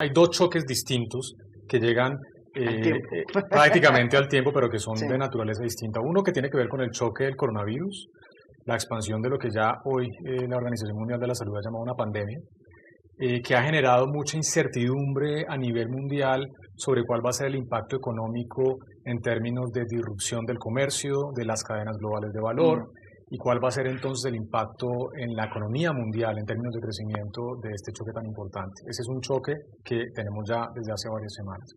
Hay dos choques distintos que llegan Al tiempo. prácticamente al tiempo, pero que son Sí. de naturaleza distinta. Uno que tiene que ver con el choque del coronavirus, la expansión de lo que ya hoy la Organización Mundial de la Salud ha llamado una pandemia, que ha generado mucha incertidumbre a nivel mundial sobre cuál va a ser el impacto económico en términos de disrupción del comercio, de las cadenas globales de valor, y cuál va a ser entonces el impacto en la economía mundial en términos de crecimiento de este choque tan importante. Ese es un choque que tenemos ya desde hace varias semanas.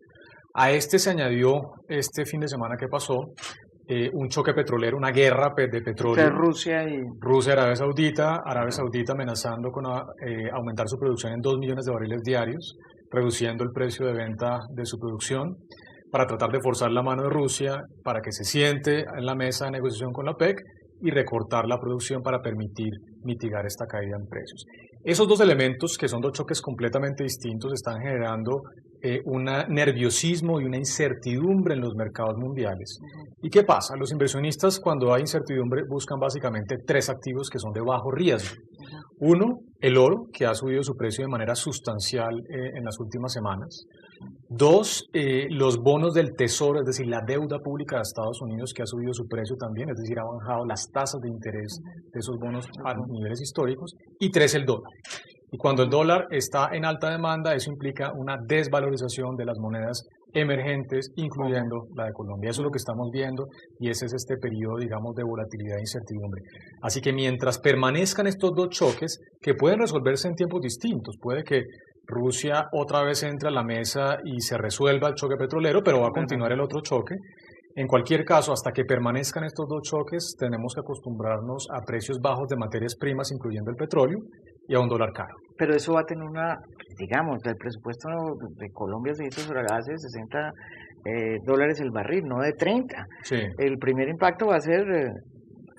A este se añadió este fin de semana que pasó un choque petrolero, una guerra de petróleo. Entre Rusia y... Rusia, Arabia Saudita amenazando con aumentar su producción en 2 millones de barriles diarios, reduciendo el precio de venta de su producción para tratar de forzar la mano de Rusia para que se siente en la mesa de negociación con la OPEC y recortar la producción para permitir mitigar esta caída en precios. Esos dos elementos, que son dos choques completamente distintos, están generando un nerviosismo y una incertidumbre en los mercados mundiales. ¿Y qué pasa? Los inversionistas, cuando hay incertidumbre, buscan básicamente tres activos que son de bajo riesgo. Uno, el oro, que ha subido su precio de manera sustancial en las últimas semanas. Dos, los bonos del tesoro, es decir, la deuda pública de Estados Unidos, que ha subido su precio también, es decir, ha bajado las tasas de interés de esos bonos a niveles históricos. Y tres, el dólar. Y cuando el dólar está en alta demanda, eso implica una desvalorización de las monedas emergentes, incluyendo la de Colombia. Eso es lo que estamos viendo y ese es este periodo, digamos, de volatilidad e incertidumbre. Así que mientras permanezcan estos dos choques, que pueden resolverse en tiempos distintos, puede que Rusia otra vez entre a la mesa y se resuelva el choque petrolero, pero va a continuar el otro choque. En cualquier caso, hasta que permanezcan estos dos choques, tenemos que acostumbrarnos a precios bajos de materias primas, incluyendo el petróleo, y a un dólar caro. Pero eso va a tener una, digamos, del presupuesto de Colombia se hizo sobre la base de 60 dólares el barril, no de 30. Sí. El primer impacto va a ser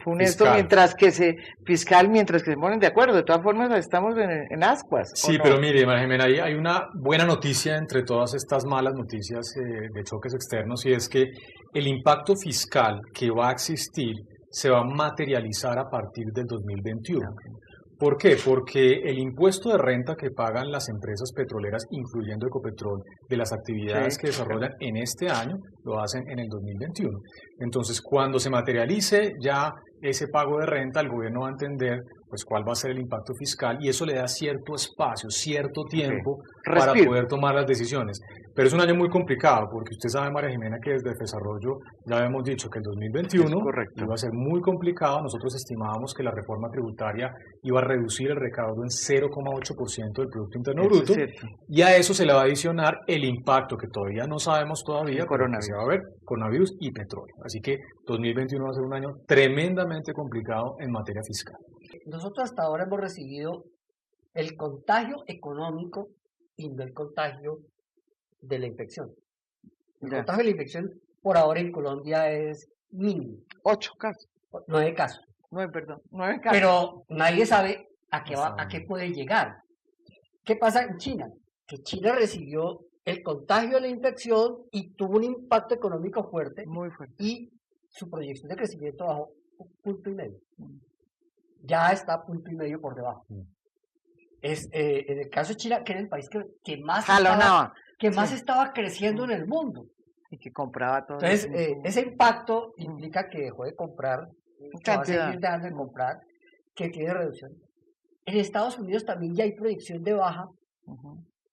funesto Fiscal. mientras que se ponen de acuerdo. De todas formas, estamos en ascuas. Sí, no? pero mire, María Jimena, ahí hay una buena noticia entre todas estas malas noticias de choques externos, y es que el impacto fiscal que va a existir se va a materializar a partir del 2021. ¿Por qué? Porque el impuesto de renta que pagan las empresas petroleras, incluyendo Ecopetrol, de las actividades que desarrollan en este año, lo hacen en el 2021. Entonces, cuando se materialice ya ese pago de renta, el gobierno va a entender pues cuál va a ser el impacto fiscal, y eso le da cierto espacio, cierto tiempo para poder tomar las decisiones. Pero es un año muy complicado, porque usted sabe, María Jimena, que desde Desarrollo ya habíamos dicho que el 2021 iba a ser muy complicado. Nosotros estimábamos que la reforma tributaria iba a reducir el recaudo en 0,8% del Producto Interno Bruto, y a eso se le va a adicionar el impacto que todavía no sabemos todavía, pero que se va a ver, coronavirus y petróleo. Así que 2021 va a ser un año tremendamente complicado en materia fiscal. Nosotros hasta ahora hemos recibido el contagio económico y no el contagio de la infección. El contagio de la infección por ahora en Colombia es mínimo. 8 casos. 9 casos. 9 casos. Pero nadie sabe a qué puede llegar. ¿Qué pasa en China? Que China recibió el contagio de la infección y tuvo un impacto económico fuerte. Muy fuerte. Y su proyección de crecimiento bajó 1,5 puntos. Ya está 1,5 puntos por debajo. En el caso de China, que era el país que más estaba creciendo en el mundo. Y que compraba todo. Entonces, ese impacto implica que dejó de comprar, que va a seguir dejando de comprar, que tiene reducción. En Estados Unidos también ya hay proyección de baja.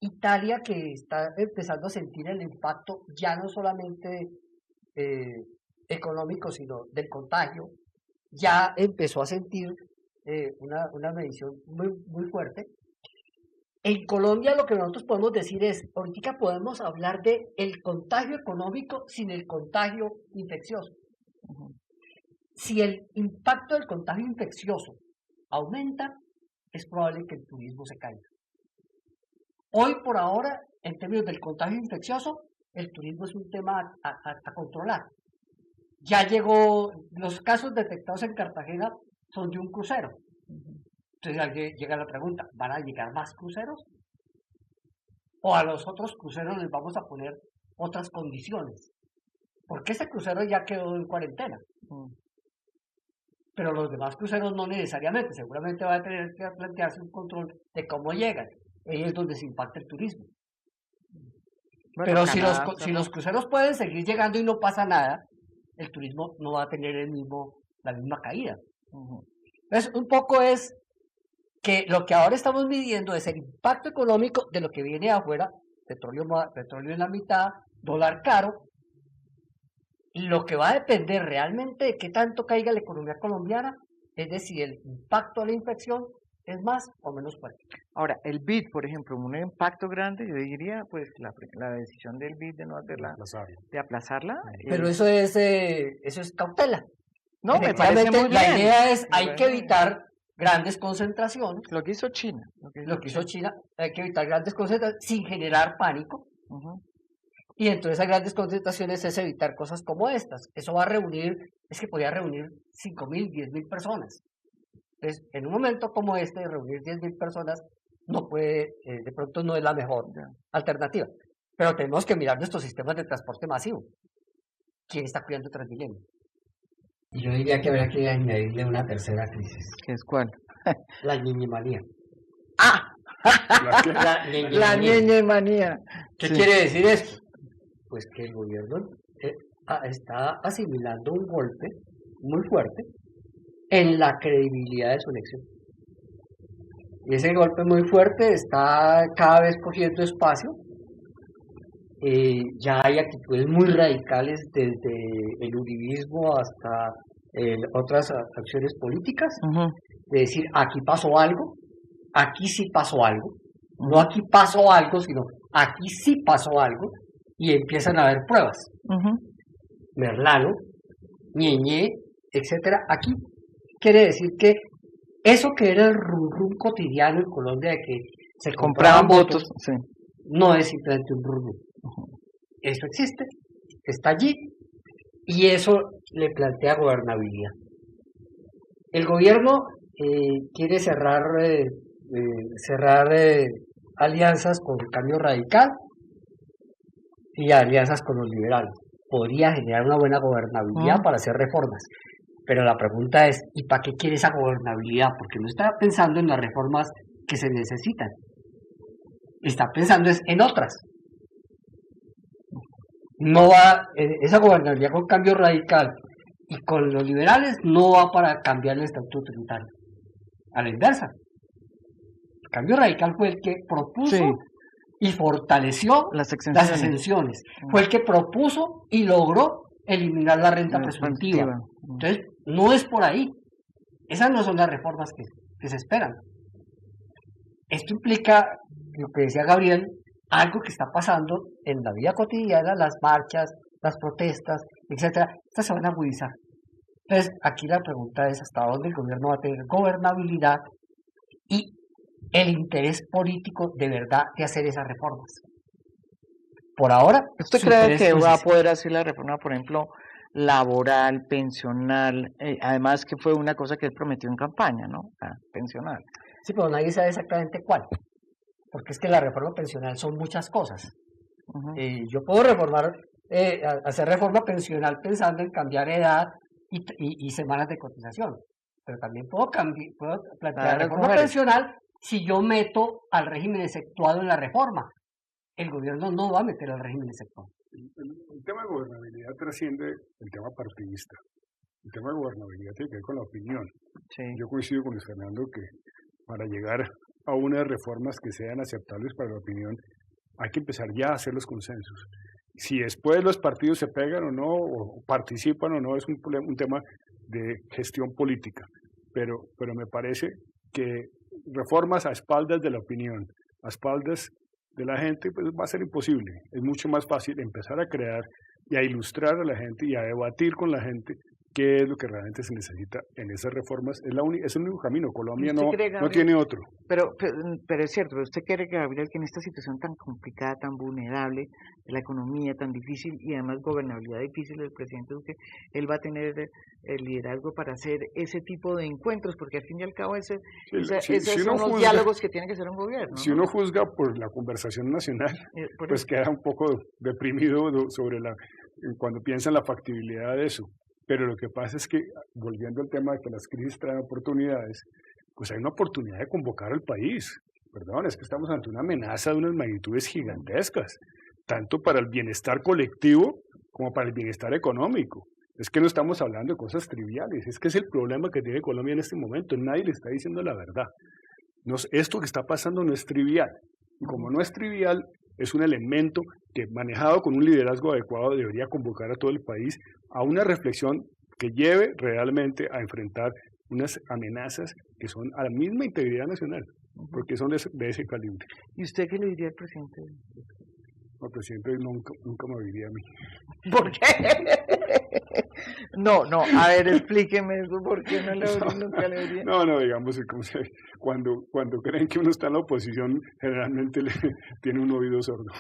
Italia, que está empezando a sentir el impacto ya no solamente económico, sino del contagio, ya empezó a sentir una medición muy fuerte. En Colombia lo que nosotros podemos decir es, ahorita podemos hablar de el contagio económico sin el contagio infeccioso. Si el impacto del contagio infeccioso aumenta, es probable que el turismo se caiga. Hoy por ahora, en términos del contagio infeccioso, el turismo es un tema a controlar. Ya llegó, los casos detectados en Cartagena son de un crucero. Entonces llega la pregunta, ¿van a llegar más cruceros? ¿O a los otros cruceros les vamos a poner otras condiciones? Porque ese crucero ya quedó en cuarentena. Pero los demás cruceros no necesariamente. Seguramente va a tener que plantearse un control de cómo llegan. Ahí es donde se impacta el turismo. Bueno, Pero si Canadá, si los cruceros pueden seguir llegando y no pasa nada, el turismo no va a tener la misma caída. ujú. Entonces, un poco es que lo que ahora estamos midiendo es el impacto económico de lo que viene de afuera, petróleo en la mitad, dólar caro, y lo que va a depender realmente de qué tanto caiga la economía colombiana es de si el impacto de la inflación es más o menos fuerte. Ahora, el BID, por ejemplo, un impacto grande, yo diría, pues la decisión del BID de no hacerla, Aplazarlo. de aplazarla. Pero es- eso es cautela. no, me parece Efectivamente, muy la bien. idea es, Me hay que parece muy bien. evitar grandes concentraciones, Lo que hizo China. lo que hizo China, hay que evitar grandes concentraciones sin generar pánico, Ujú. y dentro de esas grandes concentraciones es evitar cosas como estas. Eso va a reunir, es que podría reunir 5.000, 10.000 personas. Entonces, en un momento como este, reunir 10.000 personas no puede, de pronto no es la mejor alternativa. Pero tenemos que mirar nuestros sistemas de transporte masivo. ¿Quién está cuidando Transmilenio? Y yo diría que habría que añadirle una tercera crisis, ¿Qué es cuál? la ñiñimanía. ¡Ah! La La ñeñemanía. ¿Qué Sí. quiere decir esto? Pues que el gobierno está asimilando un golpe muy fuerte en la credibilidad de su elección. Y ese golpe muy fuerte está cada vez cogiendo espacio. Ya hay actitudes muy radicales desde el uribismo hasta otras acciones políticas, Ujú. de decir, aquí pasó algo, aquí sí pasó algo, no aquí pasó algo, sino aquí sí pasó algo, y empiezan a haber pruebas. Ujú. Merlano, Ñeñe, etcétera. Aquí quiere decir que eso que era el rum rum cotidiano en Colombia de que se Compraban votos. Sí. no es simplemente un rum rum. Eso existe, está allí, y eso le plantea gobernabilidad. El gobierno quiere cerrar alianzas con el Cambio Radical y alianzas con los liberales. Podría generar una buena gobernabilidad para hacer reformas. Pero la pregunta es, ¿y para qué quiere esa gobernabilidad? Porque no está pensando en las reformas que se necesitan. Está pensando en otras. No va, esa gobernabilidad con Cambio Radical y con los liberales no va para cambiar el estatuto tributario. A la inversa. El Cambio Radical fue el que propuso Sí. y fortaleció Las las exenciones. exenciones. Fue el que propuso y logró eliminar la renta presuntiva. Entonces, no es por ahí. Esas no son las reformas que se esperan. Esto implica, lo que decía Gabriel, algo que está pasando en la vida cotidiana, las marchas, las protestas, etcétera. Estas se van a agudizar. Entonces, aquí la pregunta es hasta dónde el gobierno va a tener gobernabilidad y el interés político de verdad de hacer esas reformas. Por ahora, ¿Usted su cree interés que no es va a ese. poder hacer la reforma, por ejemplo, laboral, pensional? Además que fue una cosa que él prometió en campaña, ¿no? Pensional. Sí, pero nadie sabe exactamente cuál. Porque es que la reforma pensional son muchas cosas. Ujú. Yo puedo hacer reforma pensional pensando en cambiar edad y semanas de cotización. Pero también puedo plantear las reforma mujeres. pensional si yo meto al régimen exceptuado en la reforma. El gobierno no va a meter al régimen exceptuado. El tema de gobernabilidad trasciende el tema partidista. El tema de gobernabilidad tiene que ver con la opinión. Sí. Yo coincido con Luis Fernando que para llegar a unas reformas que sean aceptables para la opinión, hay que empezar ya a hacer los consensos. Si después los partidos se pegan o no, o participan o no, es un tema de gestión política. Pero me parece que reformas a espaldas de la opinión, a espaldas de la gente, pues va a ser imposible. Es mucho más fácil empezar a crear y a ilustrar a la gente y a debatir con la gente qué es lo que realmente se necesita en esas reformas. Es el único camino. Colombia ¿Usted no, cree, no Gabriel? tiene otro. Pero es cierto, pero usted cree, Gabriel, que en esta situación tan complicada, tan vulnerable, de la economía tan difícil y además gobernabilidad difícil del presidente Duque, él va a tener el liderazgo para hacer ese tipo de encuentros, porque al fin y al cabo esos son los diálogos que tiene que hacer un gobierno, ¿no? Si uno juzga por la conversación nacional, pues queda un poco deprimido cuando piensa en la factibilidad de eso. Pero lo que pasa es que, volviendo al tema de que las crisis traen oportunidades, pues hay una oportunidad de convocar al país. Perdón, es que estamos ante una amenaza de unas magnitudes gigantescas. tanto para el bienestar colectivo como para el bienestar económico. Es que no estamos hablando de cosas triviales, es que es el problema que tiene Colombia en este momento, nadie le está diciendo la verdad. Esto que está pasando no es trivial, y como no es trivial, es un elemento que manejado con un liderazgo adecuado debería convocar a todo el país a una reflexión que lleve realmente a enfrentar unas amenazas que son a la misma integridad nacional, porque son de ese calibre. ¿Y usted qué le diría al presidente? El presidente nunca me diría a mí. ¿Por qué? No, a ver, explíqueme eso, ¿por qué nunca le diría? No, digamos, cuando creen que uno está en la oposición, generalmente tiene un oído sordo.